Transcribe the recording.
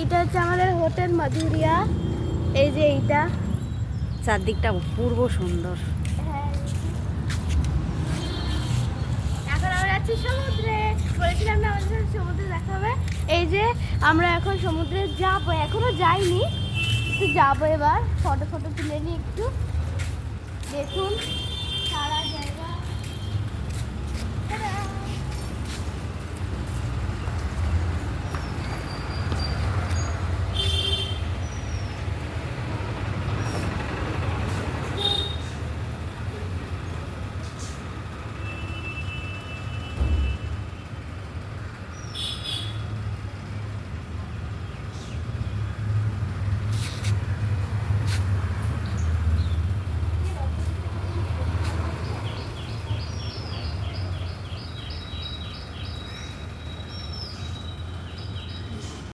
এইটা হচ্ছে আমাদের হোটেল মাধুরিয়া। এই যে এইটা, চারদিকটা অপূর্ব সুন্দর। হ্যাঁ। এখন আমরা যাচ্ছি সমুদ্রে, বলেছিলাম না আমাদের সাথে সমুদ্রে দেখা হবে। এই যে আমরা এখন সমুদ্রে যাবো, এখনো যাইনি, একটু যাবো এবার। ফটো ফটো তুলে নিই একটু, দেখুন।